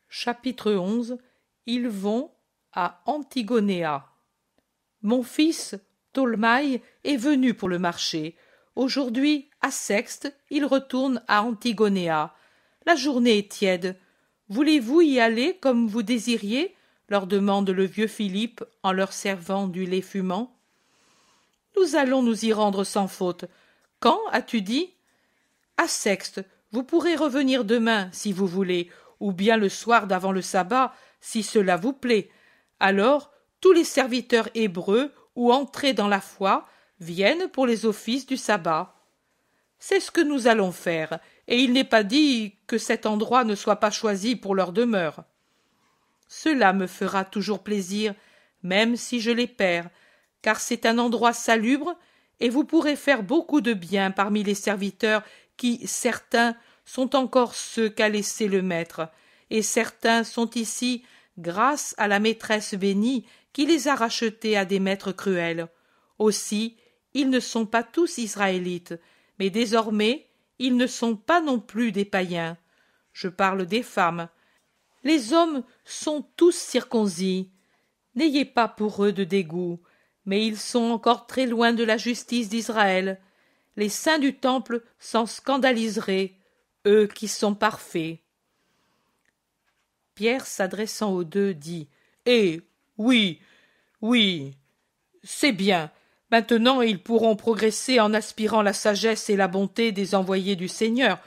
Chapitre 11. Ils vont à Antigonéa. Mon fils, Tolmaï, est venu pour le marché. Aujourd'hui, à Sexte, il retourne à Antigonéa. La journée est tiède. Voulez-vous y aller comme vous désiriez leur demande le vieux Philippe en leur servant du lait fumant. Nous allons nous y rendre sans faute. Quand as-tu dit? À Sexte. Vous pourrez revenir demain, si vous voulez, ou bien le soir d'avant le sabbat, si cela vous plaît. Alors, tous les serviteurs hébreux ou entrés dans la foi viennent pour les offices du sabbat. C'est ce que nous allons faire, et il n'est pas dit que cet endroit ne soit pas choisi pour leur demeure. Cela me fera toujours plaisir, même si je les perds, car c'est un endroit salubre, et vous pourrez faire beaucoup de bien parmi les serviteurs qui, certains, sont encore ceux qu'a laissé le maître, et certains sont ici grâce à la maîtresse bénie qui les a rachetés à des maîtres cruels. Aussi, ils ne sont pas tous israélites, mais désormais, ils ne sont pas non plus des païens. Je parle des femmes. Les hommes sont tous circoncis. N'ayez pas pour eux de dégoût, mais ils sont encore très loin de la justice d'Israël. Les saints du temple s'en scandaliseraient, eux qui sont parfaits. Pierre, s'adressant aux deux, dit « Eh, oui, c'est bien. Maintenant ils pourront progresser en aspirant la sagesse et la bonté des envoyés du Seigneur.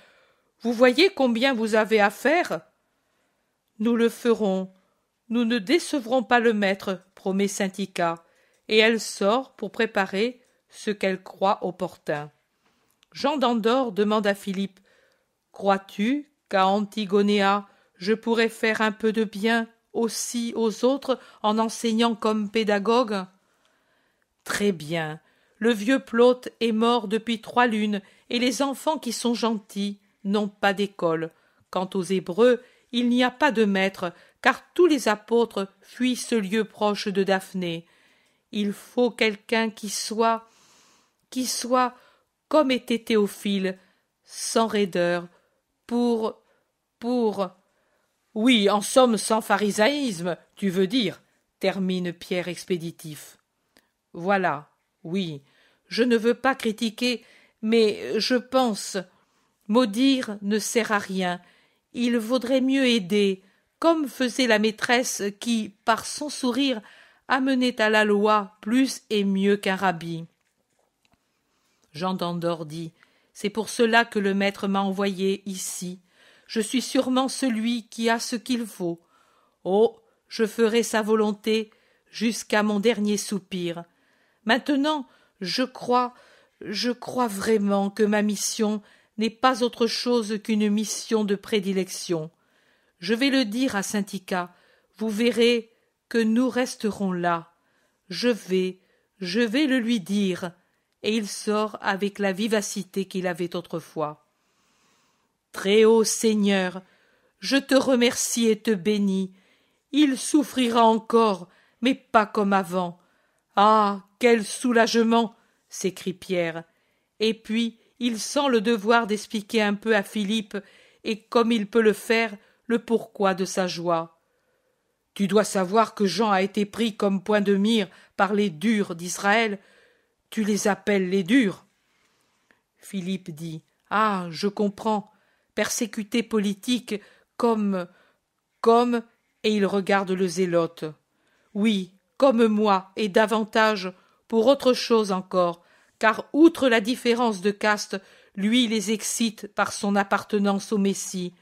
Vous voyez combien vous avez à faire? » Nous le ferons. Nous ne décevrons pas le maître, promet Syntycha, et elle sort pour préparer ce qu'elle croit opportun. Jean d'Andorre demande à Philippe « Crois-tu qu'à Antigonéa, je pourrais faire un peu de bien aussi aux autres en enseignant comme pédagogue ?» Très bien. Le vieux Plaute est mort depuis 3 lunes, et les enfants qui sont gentils n'ont pas d'école. Quant aux Hébreux, il n'y a pas de maître, car tous les apôtres fuient ce lieu proche de Daphné. Il faut quelqu'un qui soit comme était Théophile, sans raideur, pour... Oui, en somme, sans pharisaïsme, tu veux dire, termine Pierre expéditif. Voilà, oui, je ne veux pas critiquer, mais je pense... Maudire ne sert à rien. Il vaudrait mieux aider, comme faisait la maîtresse qui, par son sourire, amenait à la loi plus et mieux qu'un rabbi. Jean d'Andorre dit « C'est pour cela que le maître m'a envoyé ici. Je suis sûrement celui qui a ce qu'il faut. Oh, je ferai sa volonté jusqu'à mon dernier soupir. Maintenant, je crois vraiment que ma mission n'est pas autre chose qu'une mission de prédilection. Je vais le dire à Syntycha. Vous verrez que nous resterons là. Je vais le lui dire. » Et il sort avec la vivacité qu'il avait autrefois. Très haut Seigneur, je te remercie et te bénis. Il souffrira encore, mais pas comme avant. Ah, quel soulagement! S'écrie Pierre. Et puis, il sent le devoir d'expliquer un peu à Philippe, et comme il peut le faire, le pourquoi de sa joie. Tu dois savoir que Jean a été pris comme point de mire par les durs d'Israël. Tu les appelles les durs. Philippe dit « Ah, je comprends. Persécuté politique comme... » et il regarde le zélote. « Oui, comme moi, et davantage, pour autre chose encore, car outre la différence de caste, lui les excite par son appartenance au Messie.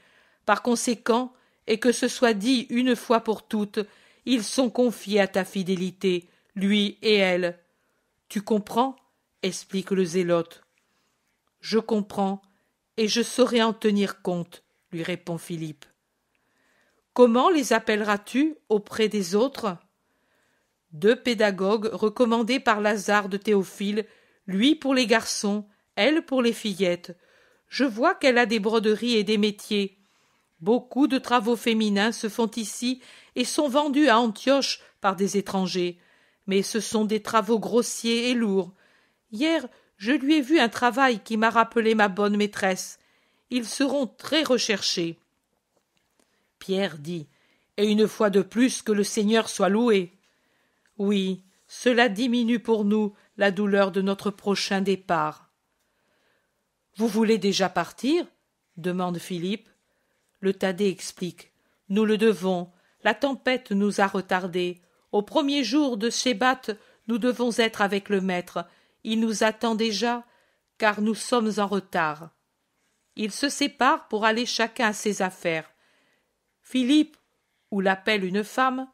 Par conséquent, et que ce soit dit une fois pour toutes, ils sont confiés à ta fidélité, lui et elle. Tu comprends? Explique le zélote. Je comprends, et je saurai en tenir compte, lui répond Philippe. Comment les appelleras-tu auprès des autres? 2 pédagogues recommandés par Lazare de Théophile, lui pour les garçons, elle pour les fillettes. Je vois qu'elle a des broderies et des métiers. Beaucoup de travaux féminins se font ici et sont vendus à Antioche par des étrangers, mais ce sont des travaux grossiers et lourds. Hier, je lui ai vu un travail qui m'a rappelé ma bonne maîtresse. Ils seront très recherchés. Pierre dit, et une fois de plus que le Seigneur soit loué. Oui, cela diminue pour nous la douleur de notre prochain départ. Vous voulez déjà partir? Demande Philippe. Le Thaddée explique. Nous le devons. La tempête nous a retardés. Au premier jour de Shébat, nous devons être avec le maître. Il nous attend déjà, car nous sommes en retard. Ils se séparent pour aller chacun à ses affaires. Philippe, ou l'appelle une femme,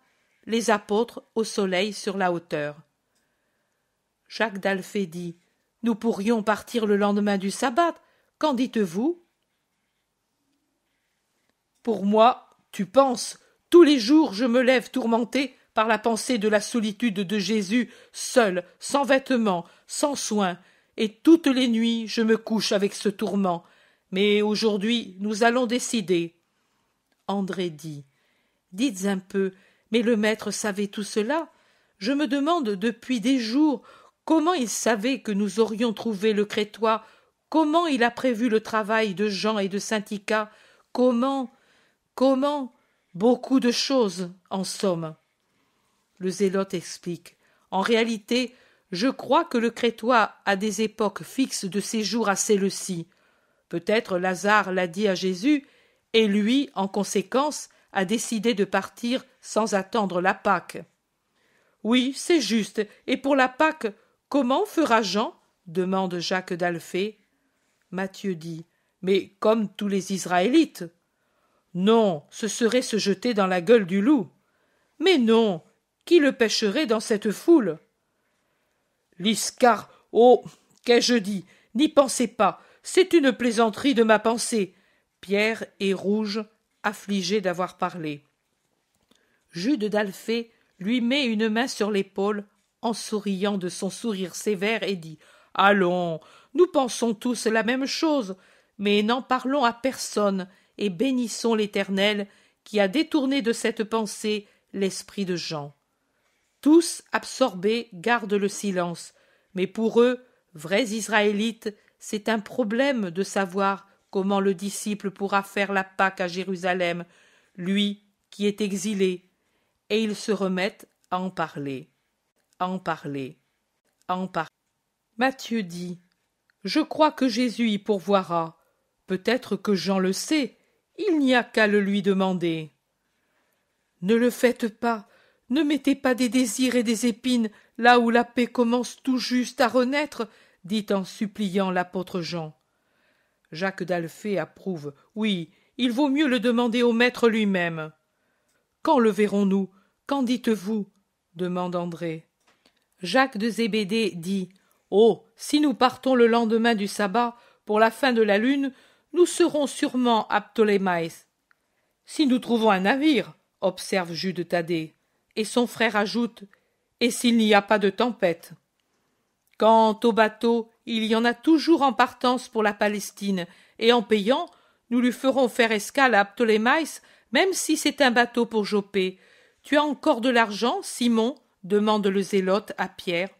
les apôtres au soleil sur la hauteur. Jacques d'Alphée dit, nous pourrions partir le lendemain du sabbat. Qu'en dites-vous? Pour moi, tu penses, tous les jours je me lève tourmenté par la pensée de la solitude de Jésus, seul, sans vêtements, sans soins, et toutes les nuits je me couche avec ce tourment. Mais aujourd'hui nous allons décider. André dit, dites un peu, mais le maître savait tout cela? Je me demande depuis des jours comment il savait que nous aurions trouvé le Crétois, comment il a prévu le travail de Jean et de Saint-Ica, comment, beaucoup de choses, en somme. Le zélote explique. En réalité, je crois que le Crétois a des époques fixes de séjour à Séleucie. Peut-être Lazare l'a dit à Jésus, et lui, en conséquence, a décidé de partir sans attendre la Pâque. Oui, c'est juste. Et pour la Pâque, comment fera Jean? Demande Jacques d'Alphée. Matthieu dit, mais comme tous les Israélites. Non, ce serait se jeter dans la gueule du loup. Mais non, qui le pêcherait dans cette foule? L'Iscar, oh, qu'ai-je dit? N'y pensez pas, c'est une plaisanterie de ma pensée. Pierre est rouge, affligé d'avoir parlé. Jude d'Alphée lui met une main sur l'épaule, en souriant de son sourire sévère, et dit « Allons, nous pensons tous la même chose, mais n'en parlons à personne, et bénissons l'Éternel, qui a détourné de cette pensée l'esprit de Jean. » Tous, absorbés, gardent le silence, mais pour eux, vrais Israélites, c'est un problème de savoir comment le disciple pourra faire la Pâque à Jérusalem, lui qui est exilé, et ils se remettent à en parler, à en parler, à en parler. Matthieu dit, « Je crois que Jésus y pourvoira. Peut-être que Jean le sait, il n'y a qu'à le lui demander. » Ne le faites pas, ne mettez pas des désirs et des épines là où la paix commence tout juste à renaître, dit en suppliant l'apôtre Jean. Jacques d'Alphée approuve. Oui, il vaut mieux le demander au maître lui-même. Quand le verrons-nous? Qu'en dites-vous? Demande André. Jacques de Zébédée dit. Oh, si nous partons le lendemain du sabbat, pour la fin de la lune, nous serons sûrement à Ptolémaïs. Si nous trouvons un navire, observe Jude Thaddée, et son frère ajoute, et s'il n'y a pas de tempête. Quant au bateau, il y en a toujours en partance pour la Palestine, et en payant, nous lui ferons faire escale à Ptolémaïs, même si c'est un bateau pour Jopé. Tu as encore de l'argent, Simon? Demande le zélote à Pierre.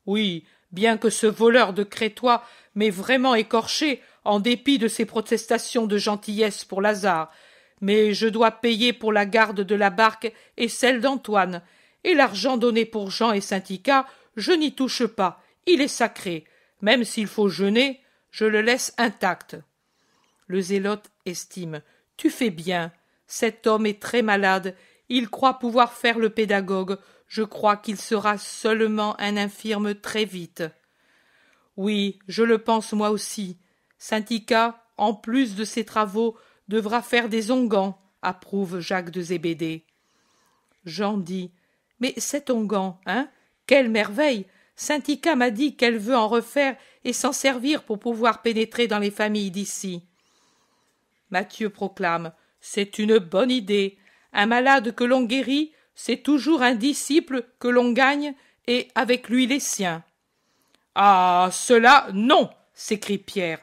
Oui, bien que ce voleur de Crétois m'ait vraiment écorché, en dépit de ses protestations de gentillesse pour Lazare, mais je dois payer pour la garde de la barque et celle d'Antoine, et l'argent donné pour Jean et Saint-Ica, je n'y touche pas, il est sacré, même s'il faut jeûner, je le laisse intact. Le zélote estime, tu fais bien, cet homme est très malade, il croit pouvoir faire le pédagogue, je crois qu'il sera seulement un infirme très vite. Oui, je le pense moi aussi. Saint-Ica, en plus de ses travaux, devra faire des onguents, approuve Jacques de Zébédée. Jean dit, mais cet onguent, hein, quelle merveille! Saint-Ica m'a dit qu'elle veut en refaire et s'en servir pour pouvoir pénétrer dans les familles d'ici. Matthieu proclame, c'est une bonne idée. Un malade que l'on guérit, c'est toujours un disciple que l'on gagne, et avec lui les siens. Ah, cela, non! S'écrie Pierre.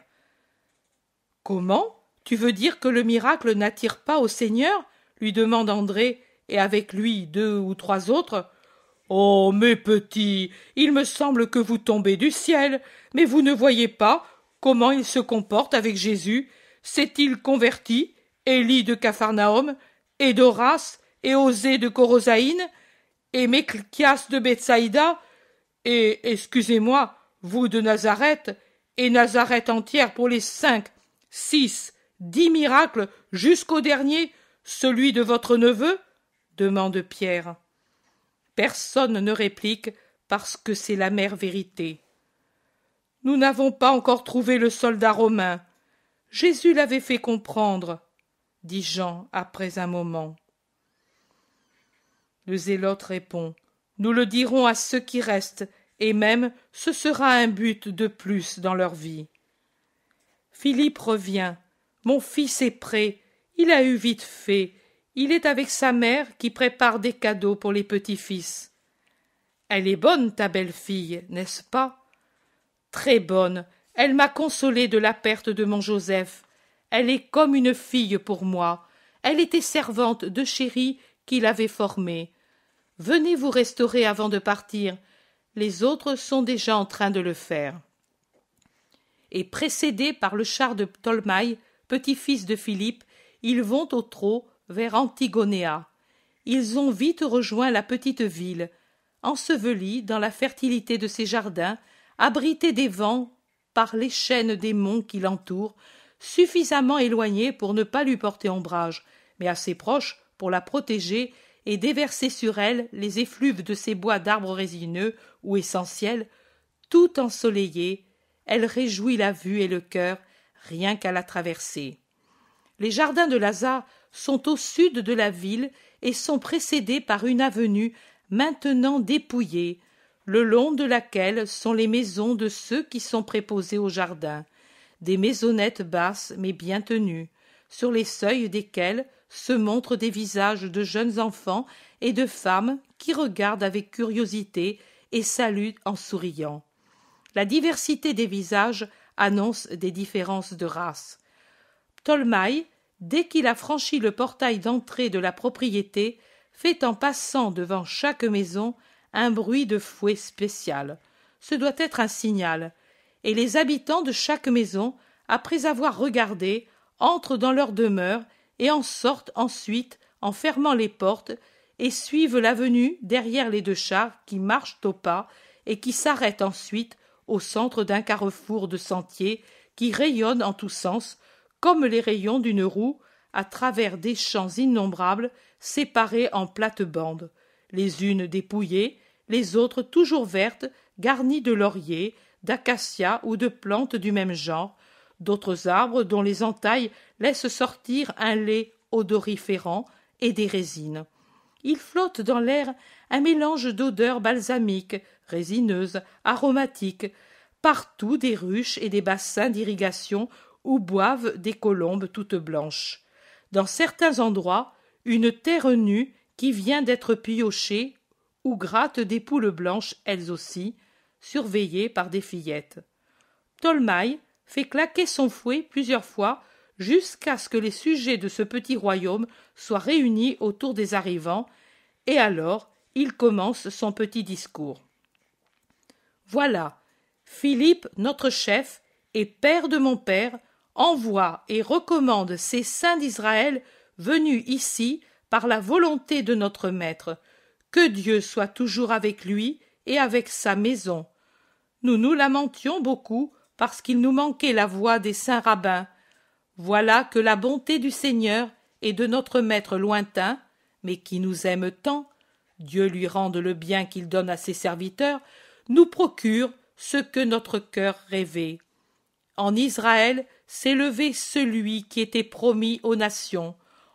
Comment? Tu veux dire que le miracle n'attire pas au Seigneur? Lui demande André, et avec lui 2 ou 3 autres. Oh, mes petits, il me semble que vous tombez du ciel, mais vous ne voyez pas comment il se comporte avec Jésus? S'est-il converti, Élie de Capharnaüm, et d'Horace, et Osée de Corosaïne, et Melchias de Bethsaïda, et, excusez-moi, vous de Nazareth, et Nazareth entière pour les 5, 6, 10 miracles jusqu'au dernier, celui de votre neveu? Demande Pierre. Personne ne réplique parce que c'est l'amère vérité. Nous n'avons pas encore trouvé le soldat romain. Jésus l'avait fait comprendre, dit Jean après un moment. Le zélote répond: nous le dirons à ceux qui restent, et même ce sera un but de plus dans leur vie. Philippe revient. Mon fils est prêt, il a eu vite fait, il est avec sa mère qui prépare des cadeaux pour les petits-fils. Elle est bonne, ta belle-fille, n'est-ce pas? Très bonne, elle m'a consolé de la perte de mon Joseph. Elle est comme une fille pour moi. Elle était servante de chéri qui l'avait formée. Venez vous restaurer avant de partir. Les autres sont déjà en train de le faire. Et précédés par le char de Ptolemaï, petit-fils de Philippe, ils vont au trot vers Antigonéa. Ils ont vite rejoint la petite ville, ensevelie dans la fertilité de ses jardins, abritée des vents par les chaînes des monts qui l'entourent, suffisamment éloignée pour ne pas lui porter ombrage, mais assez proche pour la protéger et déverser sur elle les effluves de ces bois d'arbres résineux ou essentiels, tout ensoleillés. Elle réjouit la vue et le cœur, rien qu'à la traverser. Les jardins de Lazare sont au sud de la ville et sont précédés par une avenue maintenant dépouillée, le long de laquelle sont les maisons de ceux qui sont préposés au jardin, des maisonnettes basses mais bien tenues, sur les seuils desquelles se montrent des visages de jeunes enfants et de femmes qui regardent avec curiosité et saluent en souriant. La diversité des visages annonce des différences de race. Ptolemaï, dès qu'il a franchi le portail d'entrée de la propriété, fait en passant devant chaque maison un bruit de fouet spécial. Ce doit être un signal, et les habitants de chaque maison, après avoir regardé, entrent dans leur demeure et en sortent ensuite en fermant les portes et suivent l'avenue derrière les deux chars qui marchent au pas et qui s'arrêtent ensuite au centre d'un carrefour de sentiers qui rayonnent en tous sens comme les rayons d'une roue à travers des champs innombrables séparés en plates-bandes, les unes dépouillées, les autres toujours vertes, garnies de lauriers, d'acacias ou de plantes du même genre, d'autres arbres dont les entailles laissent sortir un lait odoriférant et des résines. Il flotte dans l'air un mélange d'odeurs balsamiques, résineuses, aromatiques, partout des ruches et des bassins d'irrigation où boivent des colombes toutes blanches. Dans certains endroits, une terre nue qui vient d'être piochée ou gratte des poules blanches elles aussi, surveillées par des fillettes. Ptolemaï fait claquer son fouet plusieurs fois jusqu'à ce que les sujets de ce petit royaume soient réunis autour des arrivants, et alors il commence son petit discours. Voilà, Philippe, notre chef, et père de mon père, envoie et recommande ces saints d'Israël venus ici par la volonté de notre maître. Que Dieu soit toujours avec lui et avec sa maison. Nous nous lamentions beaucoup parce qu'il nous manquait la voix des saints rabbins. Voilà que la bonté du Seigneur et de notre maître lointain, mais qui nous aime tant, Dieu lui rende le bien qu'il donne à ses serviteurs, nous procure ce que notre cœur rêvait. En Israël s'est levé celui qui était promis aux nations.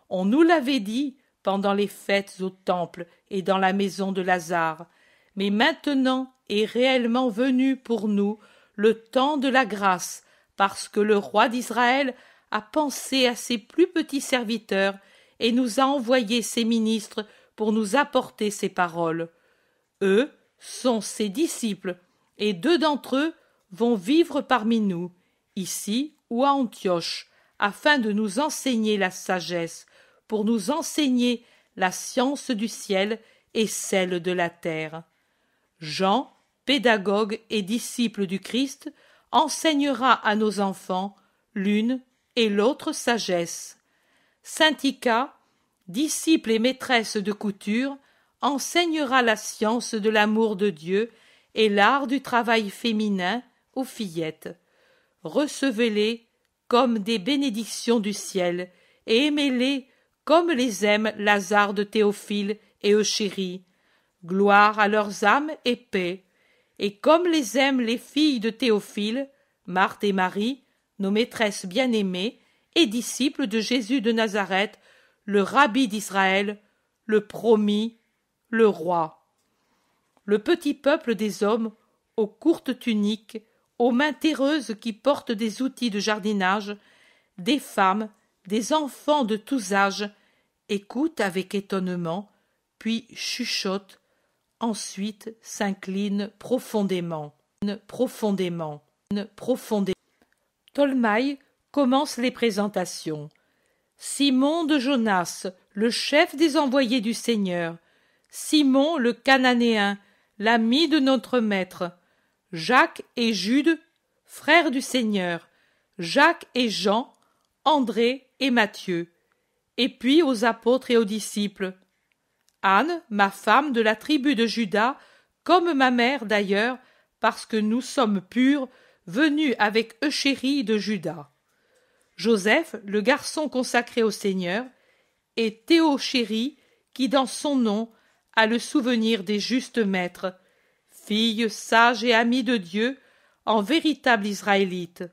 On nous l'avait dit pendant les fêtes au temple et dans la maison de Lazare. Mais maintenant est réellement venu pour nous le temps de la grâce, parce que le roi d'Israël a pensé à ses plus petits serviteurs et nous a envoyé ses ministres pour nous apporter ces paroles. Eux sont ses disciples, et 2 d'entre eux vont vivre parmi nous, ici ou à Antioche, afin de nous enseigner la sagesse, pour nous enseigner la science du ciel et celle de la terre. Jean, pédagogue et disciple du Christ, enseignera à nos enfants l'une et l'autre sagesse. Saint Ika, disciple et maîtresse de couture, enseignera la science de l'amour de Dieu et l'art du travail féminin aux fillettes. Recevez-les comme des bénédictions du ciel et aimez-les comme les aime Lazare de Théophile et Euchérie. Gloire à leurs âmes et paix. Et comme les aiment les filles de Théophile, Marthe et Marie, nos maîtresses bien-aimées et disciples de Jésus de Nazareth, le rabbi d'Israël, le promis, le roi. Le petit peuple des hommes, aux courtes tuniques, aux mains terreuses qui portent des outils de jardinage, des femmes, des enfants de tous âges, écoutent avec étonnement, puis chuchotent, ensuite s'inclinent profondément. Tolmaï commence les présentations. Simon de Jonas, le chef des envoyés du Seigneur, Simon le Cananéen, l'ami de notre Maître, Jacques et Jude, frères du Seigneur, Jacques et Jean, André et Matthieu, et puis aux apôtres et aux disciples. Anne, ma femme de la tribu de Juda, comme ma mère d'ailleurs, parce que nous sommes purs, venus avec Euchérie de Juda. Joseph, le garçon consacré au Seigneur, et Théochérie, qui dans son nom a le souvenir des justes maîtres, fille sage et amie de Dieu, en véritable Israélite.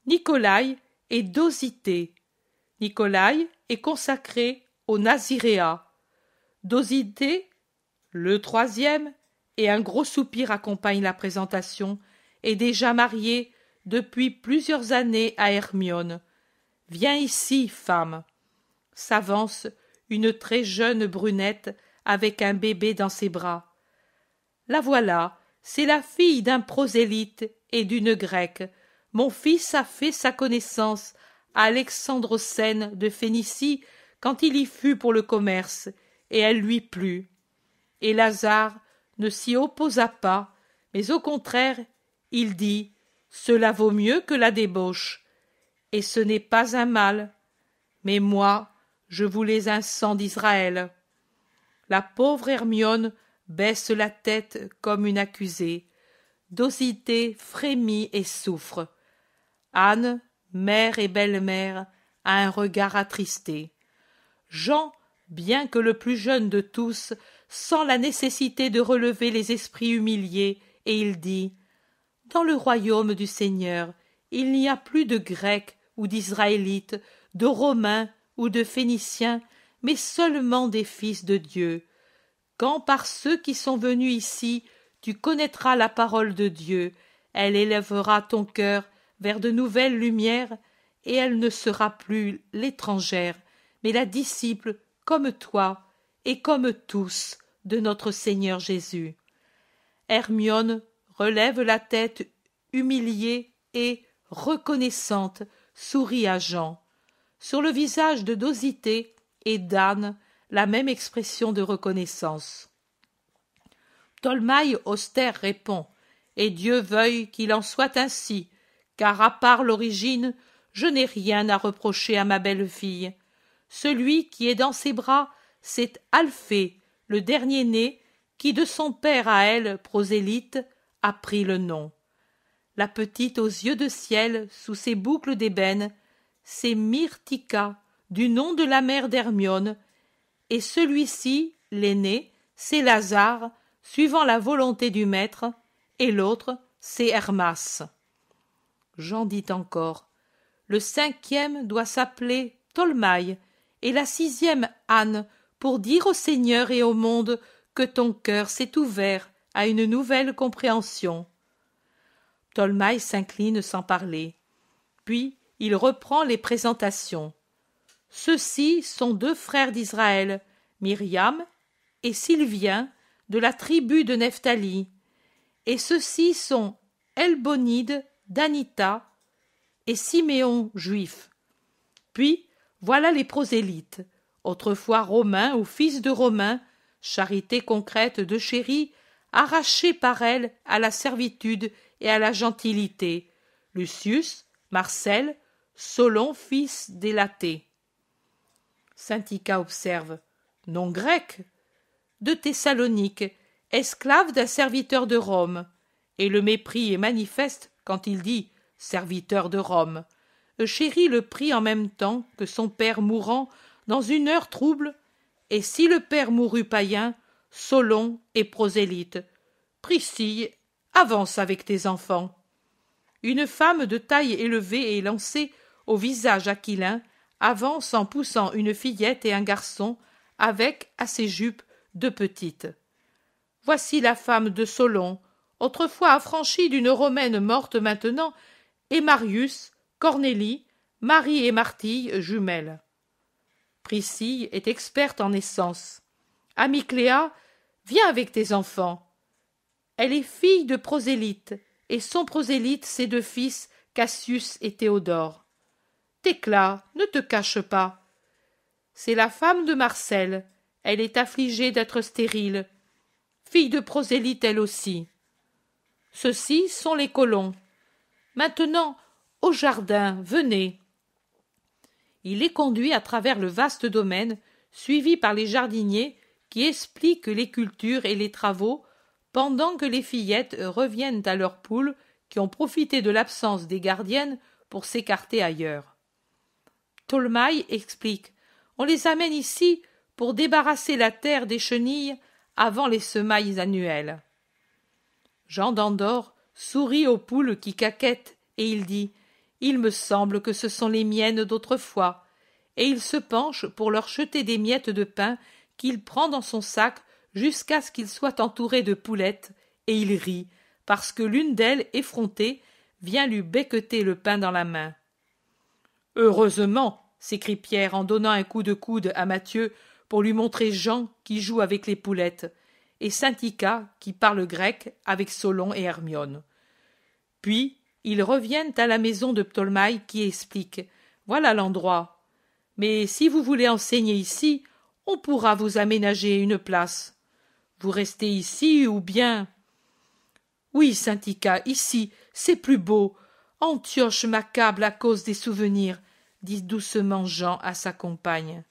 Nicolaï et Dosithée. Nicolaï est consacré au Naziréat. Dosithée, le troisième, et un gros soupir accompagne la présentation, est déjà marié depuis plusieurs années à Hermione. Viens ici, femme. S'avance une très jeune brunette avec un bébé dans ses bras. La voilà, c'est la fille d'un prosélyte et d'une grecque. Mon fils a fait sa connaissance à Alexandrocène de Phénicie quand il y fut pour le commerce, et elle lui plut. Et Lazare ne s'y opposa pas, mais au contraire, il dit « Cela vaut mieux que la débauche. » Et ce n'est pas un mal. Mais moi, je voulais un sang d'Israël. La pauvre Hermione baisse la tête comme une accusée. Dosithée frémit et souffre. Anne, mère et belle-mère, a un regard attristé. Jean, bien que le plus jeune de tous, sent la nécessité de relever les esprits humiliés, et il dit « Dans le royaume du Seigneur, il n'y a plus de Grecs ou d'Israélites, de Romains ou de Phéniciens, mais seulement des fils de Dieu. Quand par ceux qui sont venus ici, tu connaîtras la parole de Dieu, elle élèvera ton cœur vers de nouvelles lumières, et elle ne sera plus l'étrangère, mais la disciple comme toi et comme tous de notre Seigneur Jésus. » Hermione relève la tête humiliée et, reconnaissante, sourit à Jean. Sur le visage de Dosithée et d'Anne, la même expression de reconnaissance. Tolmaï austère répond « Et Dieu veuille qu'il en soit ainsi, car à part l'origine, je n'ai rien à reprocher à ma belle-fille. Celui qui est dans ses bras, c'est Alphée, le dernier-né, qui de son père à elle, prosélyte, a pris le nom. La petite aux yeux de ciel, sous ses boucles d'ébène, c'est Myrtica, du nom de la mère d'Hermione, et celui-ci, l'aîné, c'est Lazare, suivant la volonté du maître, et l'autre, c'est Hermas. Jean dit encore, le cinquième doit s'appeler Tolmaï, et la sixième Anne, pour dire au Seigneur et au monde que ton cœur s'est ouvert à une nouvelle compréhension. Tolmaï s'incline sans parler. Puis il reprend les présentations. Ceux-ci sont deux frères d'Israël, Myriam et Sylvien, de la tribu de Nephtali. Et ceux-ci sont Elbonide, d'Anita et Siméon juif. Puis voilà les prosélytes, autrefois romains ou fils de romains, charité concrète de chérie, arrachés par elle à la servitude et à la gentilité, Lucius, Marcel, Solon fils d'Élaté. Syntycha observe. Nom grec. De Thessalonique, esclave d'un serviteur de Rome. Et le mépris est manifeste quand il dit serviteur de Rome. Chéri le prit en même temps que son père mourant dans une heure trouble, et si le père mourut païen, Solon est prosélyte. Priscille, avance avec tes enfants. Une femme de taille élevée et lancée, au visage aquilin, avance en poussant une fillette et un garçon, avec, à ses jupes, deux petites. Voici la femme de Solon, autrefois affranchie d'une Romaine morte maintenant, et Marius, Cornélie, Marie et Martille, jumelles. Priscille est experte en naissance. Amicléa, viens avec tes enfants. Elle est fille de prosélyte, et son prosélyte ses deux fils, Cassius et Théodore. Thécla, ne te cache pas. C'est la femme de Marcel, elle est affligée d'être stérile. Fille de prosélyte elle aussi. Ceux-ci sont les colons. Maintenant, au jardin, venez. Il les conduit à travers le vaste domaine, suivi par les jardiniers qui expliquent les cultures et les travaux, pendant que les fillettes reviennent à leurs poules qui ont profité de l'absence des gardiennes pour s'écarter ailleurs. Tolmaï explique. On les amène ici pour débarrasser la terre des chenilles avant les semailles annuelles. Jean d'Andorre sourit aux poules qui caquettent et il dit « Il me semble que ce sont les miennes d'autrefois » et il se penche pour leur jeter des miettes de pain qu'il prend dans son sac jusqu'à ce qu'il soit entouré de poulettes et il rit parce que l'une d'elles, effrontée, vient lui becqueter le pain dans la main. « Heureusement !» s'écrie Pierre en donnant un coup de coude à Matthieu pour lui montrer Jean qui joue avec les poulettes, et Syntycha qui parle grec avec Solon et Hermione. Puis ils reviennent à la maison de Ptolemaï qui explique « Voilà l'endroit. Mais si vous voulez enseigner ici, on pourra vous aménager une place. Vous restez ici ou bien… » « Oui, Syntycha, ici, c'est plus beau. Antioche m'accable à cause des souvenirs, » dit doucement Jean à sa compagne.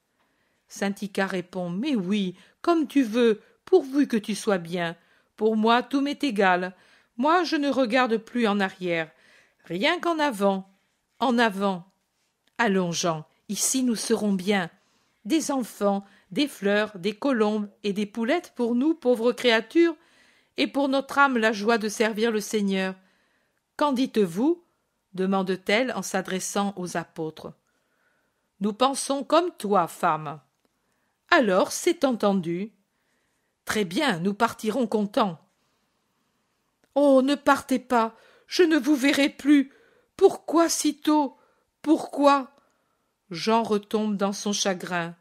Syntycha répond « Mais oui, comme tu veux, pourvu que tu sois bien. Pour moi, tout m'est égal. Moi, je ne regarde plus en arrière. Rien qu'en avant. En avant. Allons, Jean, ici nous serons bien. Des enfants, des fleurs, des colombes et des poulettes pour nous, pauvres créatures, et pour notre âme la joie de servir le Seigneur. Qu'en dites-vous ? demande-t-elle en s'adressant aux apôtres. Nous pensons comme toi, femme. Alors, c'est entendu. Très bien, nous partirons contents. Oh, ne partez pas, je ne vous verrai plus. Pourquoi si tôt? Pourquoi? Jean retombe dans son chagrin.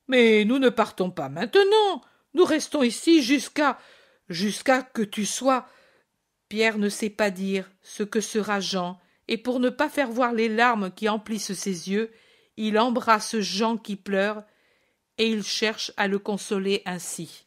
Mais nous ne partons pas maintenant. Nous restons ici jusqu'à que tu sois… Pierre ne sait pas dire ce que sera Jean, et pour ne pas faire voir les larmes qui emplissent ses yeux, il embrasse Jean qui pleure, et il cherche à le consoler ainsi.